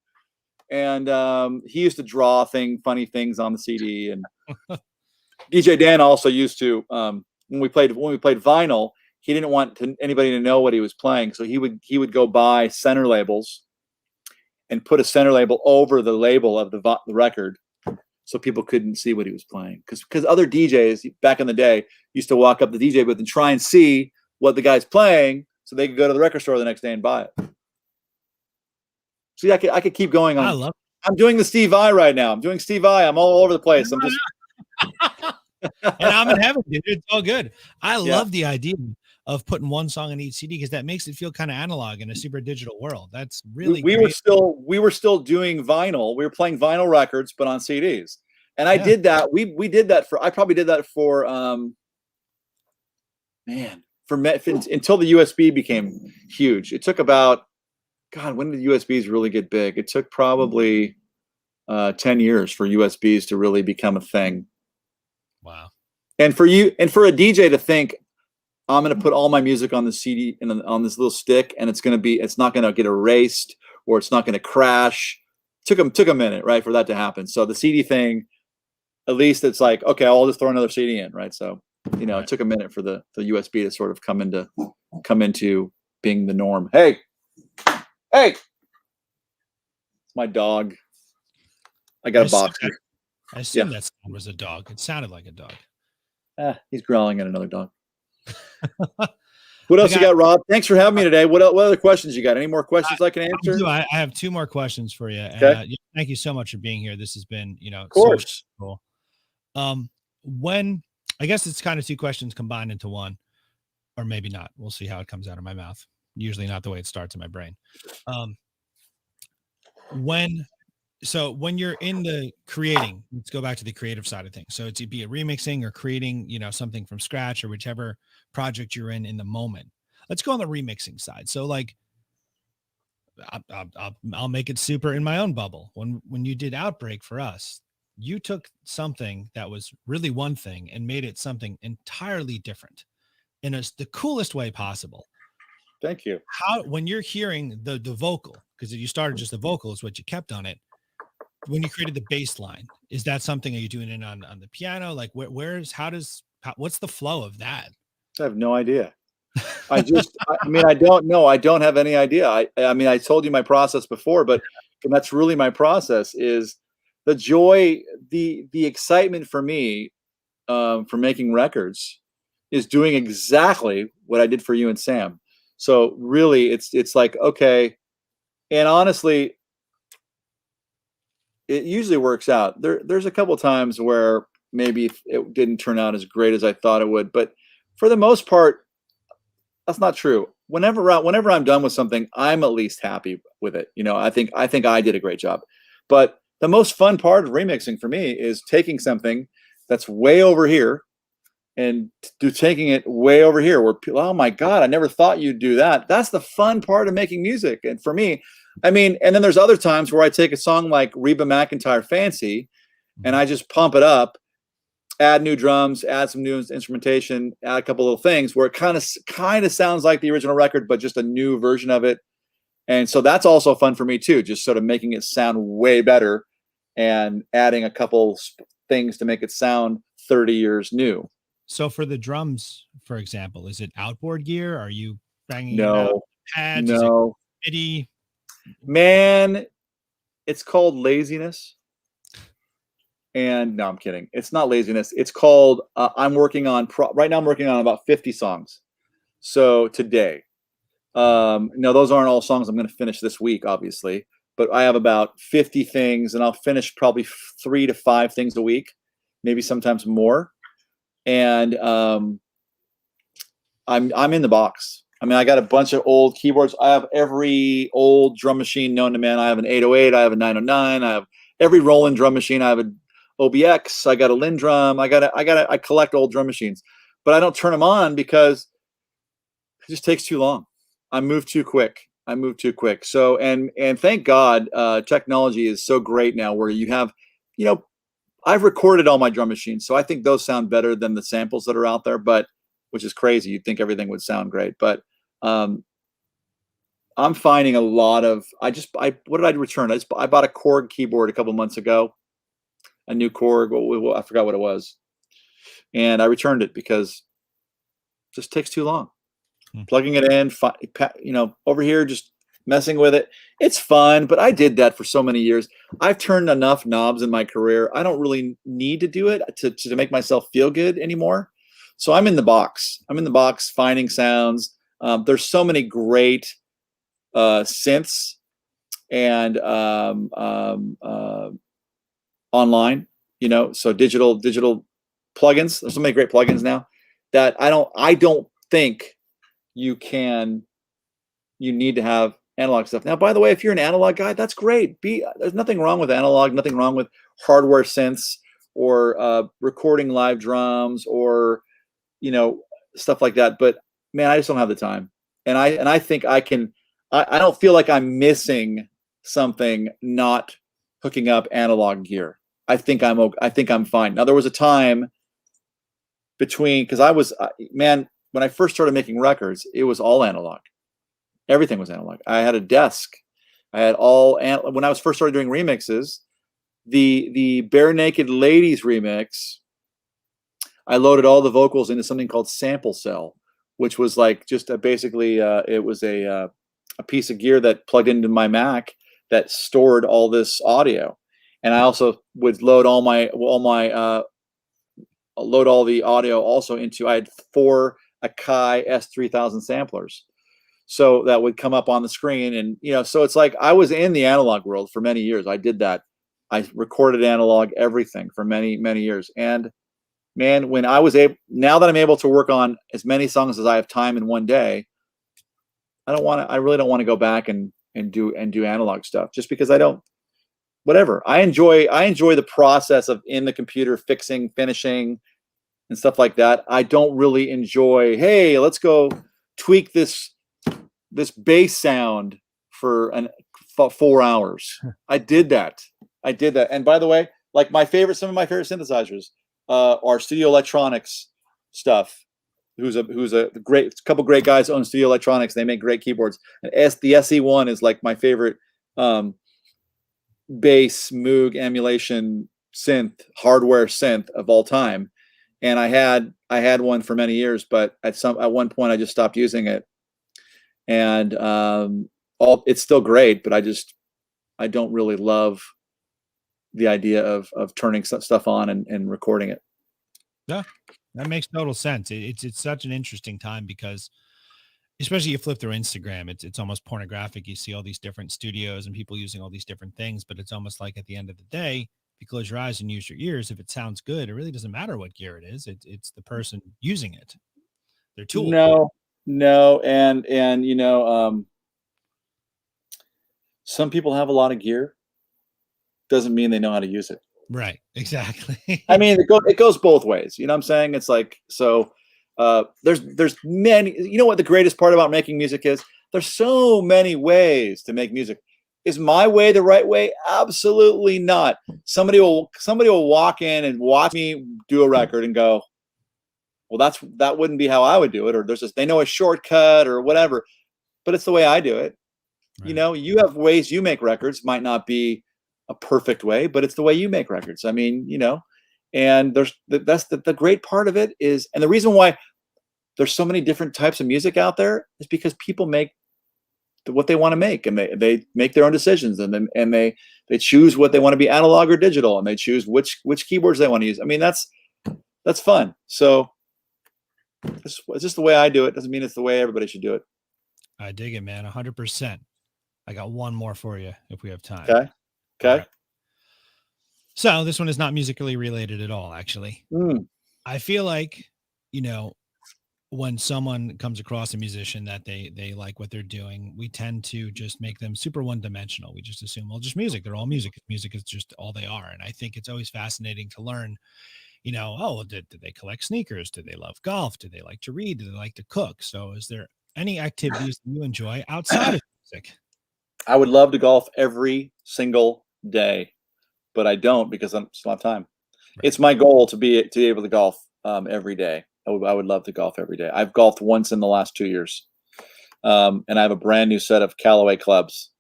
And he used to draw funny things on the CD. And DJ Dan also used to, when we played vinyl, he didn't want anybody to know what he was playing. So he would go buy center labels and put a center label over the label of the record so people couldn't see what he was playing. Because other DJs back in the day used to walk up the DJ booth and try and see what the guy's playing so they could go to the record store the next day and buy it. See, I could keep going on. I love it. I'm doing the Steve Vai right now. I'm doing Steve Vai. I'm all over the place. I'm just and I'm in heaven, dude. It's all good. I love the idea of putting one song on each CD because that makes it feel kind of analog in a super digital world. That's really we were still doing vinyl. We were playing vinyl records, but on CDs. And I did that. We did that I probably did that for until the USB became huge. It took about, God, when did USBs really get big? It took probably 10 years for USBs to really become a thing. Wow. And for a DJ to think, I'm going to put all my music on the CD and on this little stick, and it's not going to get erased or it's not going to crash. Took a minute, right, for that to happen. So the CD thing, at least it's like, okay, I'll just throw another CD in, right? So, It took a minute for the USB to sort of come into being the norm. Hey, it's my dog. I got a box here. I assume that sound was a dog. It sounded like a dog. He's growling at another dog. What else you got, Rob? Thanks for having me today. What other questions you got? Any more questions I can answer? I have two more questions for you. Okay. Thank you so much for being here. This has been, of course. So cool. When I guess it's kind of two questions combined into one, or maybe not. We'll see how it comes out of my mouth. Usually not the way it starts in my brain. When you're in the creating, let's go back to the creative side of things. So it's be it remixing or creating, something from scratch or whichever project you're in the moment. Let's go on the remixing side. So like, I'll make it super in my own bubble. When you did Outbreak for us, you took something that was really one thing and made it something entirely different in the coolest way possible. Thank you. When you're hearing the vocal, because you started just the vocal is what you kept on it. When you created the bass line, is that something, are you doing it on the piano? Like what's the flow of that? I have no idea. I don't know. I don't have any idea. I told you my process before, but that's really my process is the joy, the excitement for me, for making records is doing exactly what I did for you and Sam. So really it's like, okay. And honestly, it usually works out. There's a couple of times where maybe it didn't turn out as great as I thought it would, but for the most part, that's not true. Whenever I'm done with something, I'm at least happy with it. I think I did a great job. But the most fun part of remixing for me is taking something that's way over here and taking it way over here where people, oh my God, I never thought you'd do that. That's the fun part of making music. And for me, and then there's other times where I take a song like Reba McEntire Fancy and I just pump it up, add new drums, add some new instrumentation, add a couple little things where it kind of sounds like the original record, but just a new version of it. And so that's also fun for me too, just sort of making it sound way better and adding a couple things to make it sound 30 years new. So for the drums, for example, is it outboard gear? Are you banging it out No, with pads? Is it no, MIDI? man, it's called laziness. And no, I'm kidding. It's not laziness. It's called, I'm working on, right now I'm working on about 50 songs. So today, now those aren't all songs I'm going to finish this week, obviously, but I have about 50 things and I'll finish probably 3 to 5 things a week, maybe sometimes more. And I'm in the box. I mean, I got a bunch of old keyboards. I have every old drum machine known to man. I have an 808. I have a 909. I have every Roland drum machine. I have an OBX. I got a Lindrum. I collect old drum machines, but I don't turn them on because it just takes too long. I move too quick. So, and thank God, technology is so great now where you have, you know, I've recorded all my drum machines. So I think those sound better than the samples that are out there, but which is crazy. You'd think everything would sound great, but I'm finding a lot of, what did I return? I bought a Korg keyboard a couple months ago, a new Korg. I forgot what it was. And I returned it because it just takes too long. Plugging it in, over here, just messing with it. It's fun, but I did that for so many years. I've turned enough knobs in my career. I don't really need to do it to make myself feel good anymore. So I'm in the box. Finding sounds. There's so many great synths and online, so digital plugins. There's so many great plugins now that I don't think you need to have analog stuff. Now, by the way, if you're an analog guy, that's great. There's nothing wrong with analog, nothing wrong with hardware synths or recording live drums or stuff like that. But man, I just don't have the time. And I think I don't feel like I'm missing something not hooking up analog gear. I think I'm fine. Now, there was a time because I was, man, when I first started making records, it was all analog. Everything was analog. I had a desk. I had when I was first started doing remixes, the Barenaked Ladies remix, I loaded all the vocals into something called Sample Cell, which was like just basically it was a piece of gear that plugged into my Mac that stored all this audio. And I also would load all the audio also into, I had 4 Akai S3000 samplers. So that would come up on the screen. And, so it's like I was in the analog world for many years. I did that. I recorded analog everything for many, many years. And man, now that I'm able to work on as many songs as I have time in one day, I really don't want to go back and do analog stuff just because whatever. I enjoy the process of in the computer fixing, finishing, and stuff like that. I don't really enjoy, hey, let's go tweak this bass sound for 4 hours. I did that. And by the way, like some of my favorite synthesizers are Studio Electronics stuff. Who's a couple great guys who own Studio Electronics. They make great keyboards. And the SE1 is like my favorite bass Moog emulation hardware synth of all time. And I had one for many years, but at one point I just stopped using it. And it's still great, but I don't really love the idea of turning stuff on and recording it. Yeah, that makes total sense. It's such an interesting time because, especially you flip through Instagram, it's almost pornographic. You see all these different studios and people using all these different things, but it's almost like at the end of the day, if you close your eyes and use your ears, if it sounds good, it really doesn't matter what gear it is. It's the person using it, their tool. No, and some people have a lot of gear. Doesn't mean they know how to use it. Right. Exactly. I mean, it goes both ways. You know what I'm saying? It's like, so there's many, what the greatest part about making music is? There's so many ways to make music. Is my way the right way? Absolutely not. Somebody will walk in and watch me do a record and go, well, that wouldn't be how I would do it. Or they know a shortcut or whatever, but it's the way I do it. Right. You have ways you make records, might not be a perfect way, but it's the way you make records. I mean, And that's the great part of it is, and the reason why there's so many different types of music out there is because people make what they want to make, and they make their own decisions, and they choose what they want to be, analog or digital, and they choose which keyboards they want to use. I mean, that's fun. So it's just the way I do it. Doesn't mean it's the way everybody should do it. I dig it, man. 100%. I got one more for you if we have time. Okay. Right. So this one is not musically related at all, actually. I feel like, when someone comes across a musician that they like what they're doing, we tend to just make them super one-dimensional. We just assume, well, just music. They're all music. Music is just all they are. And I think it's always fascinating to learn, did they collect sneakers? Do they love golf? Do they like to read? Do they like to cook? So is there any activities that you enjoy outside of music? I would love to golf every single day, but I don't because I still have time. Right. It's my goal to be able to golf every day. I would love to golf every day. I've golfed once in the last 2 years. And I have a brand new set of Callaway clubs.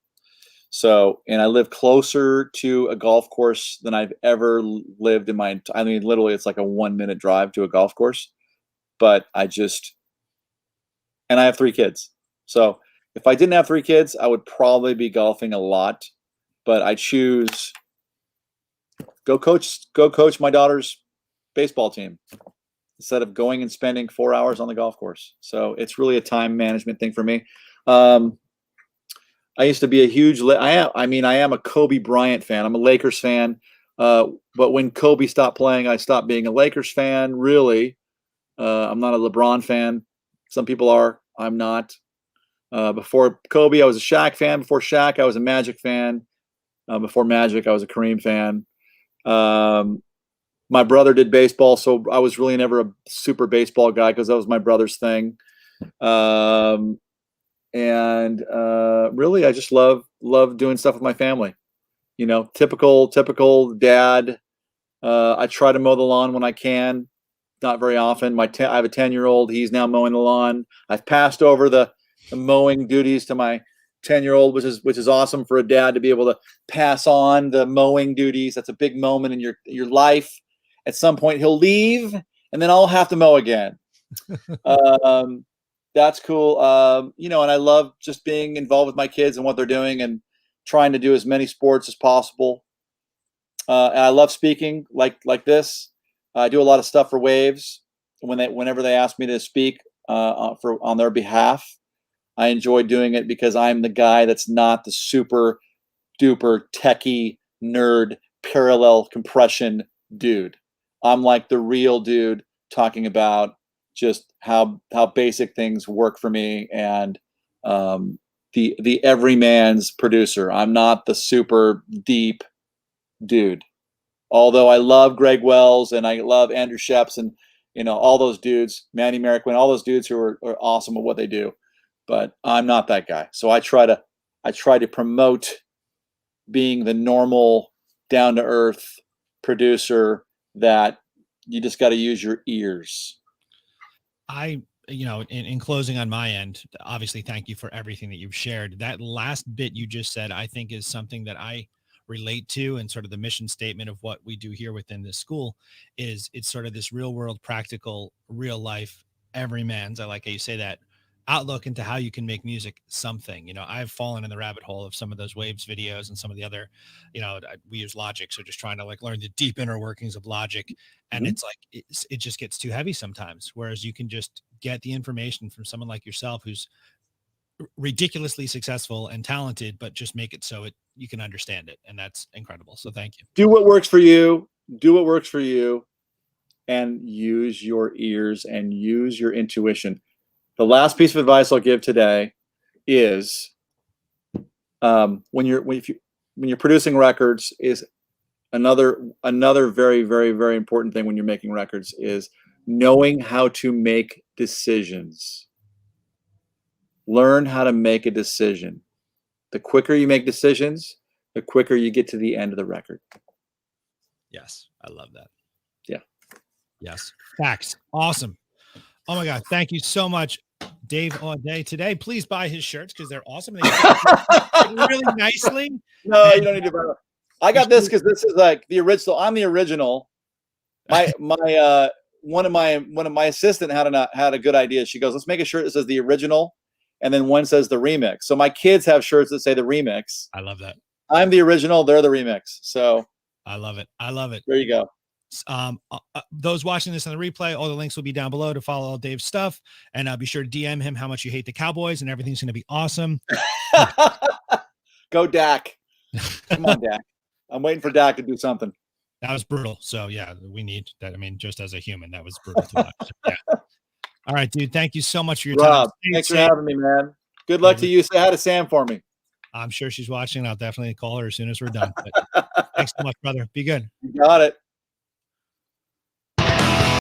So, and I live closer to a golf course than I've ever lived in I mean, literally it's like a 1-minute drive to a golf course, but and I have 3 kids. So if I didn't have 3 kids, I would probably be golfing a lot, but I choose go coach my daughter's baseball team instead of going and spending 4 hours on the golf course. So it's really a time management thing for me. I used to be a huge, I am a Kobe Bryant fan. I'm a Lakers fan. But when Kobe stopped playing, I stopped being a Lakers fan, really. I'm not a LeBron fan. Some people are. I'm not. Before Kobe, I was a Shaq fan. Before Shaq, I was a Magic fan. Before Magic, I was a Kareem fan. My brother did baseball, so I was really never a super baseball guy because that was my brother's thing. Really, I just love doing stuff with my family. Typical dad. I try to mow the lawn when I can. Not very often. I have a 10-year-old. He's now mowing the lawn. I've passed over the mowing duties to my 10-year-old, which is awesome for a dad to be able to pass on the mowing duties. That's a big moment in your life. At some point, he'll leave, and then I'll have to mow again. That's cool. And I love just being involved with my kids and what they're doing and trying to do as many sports as possible. And I love speaking like this. I do a lot of stuff for Waves. Whenever they ask me to speak on their behalf, I enjoy doing it because I'm the guy that's not the super duper techie nerd parallel compression dude. I'm like the real dude talking about just how basic things work for me, and the everyman's producer. I'm not the super deep dude. Although I love Greg Wells and I love Andrew Sheps and all those dudes, Manny Marquand, all those dudes who are awesome at what they do. But I'm not that guy. So I try to promote being the normal, down to earth producer that you just got to use your ears. In closing on my end, obviously, thank you for everything that you've shared. That last bit you just said, I think is something that I relate to, and sort of the mission statement of what we do here within this school is it's sort of this real world, practical, real life, everyman's, I like how you say that, outlook into how you can make music something. I've fallen in the rabbit hole of some of those Waves videos and some of the other, we use Logic. So just trying to learn the deep inner workings of Logic. And it's like, it just gets too heavy sometimes. Whereas you can just get the information from someone like yourself, who's ridiculously successful and talented, but just make it so you can understand it. And that's incredible. So thank you. Do what works for you. Do what works for you, and use your ears and use your intuition. The last piece of advice I'll give today is when you're producing records, is another very, very, very important thing when you're making records is knowing how to make decisions. Learn how to make a decision. The quicker you make decisions, the quicker you get to the end of the record. Yes, I love that. Yeah. Yes. Facts. Awesome. Oh my God. Thank you so much, Dave Audé, today. Please buy his shirts because they're awesome. They really nicely. No, you don't need to buy them. I got this because this is like the original. I'm the original. One of my assistant had a good idea. She goes, let's make a shirt that says the original, and then one says the remix. So my kids have shirts that say the remix. I love that. I'm the original, they're the remix. So I love it. I love it. There you go. Those watching this on the replay, all the links will be down below to follow all Dave's stuff, and be sure to DM him how much you hate the Cowboys, and everything's going to be awesome. Go Dak. Come on, Dak. I'm waiting for Dak to do something. That was brutal. So yeah, we need that. I mean, just as a human, that was brutal to watch. So, yeah. All right, dude. Thank you so much for your Rob, time. thanks for having me, man. Good luck to you. Say hi to Sam for me. I'm sure she's watching. I'll definitely call her as soon as we're done. But thanks so much, brother. Be good. You got it.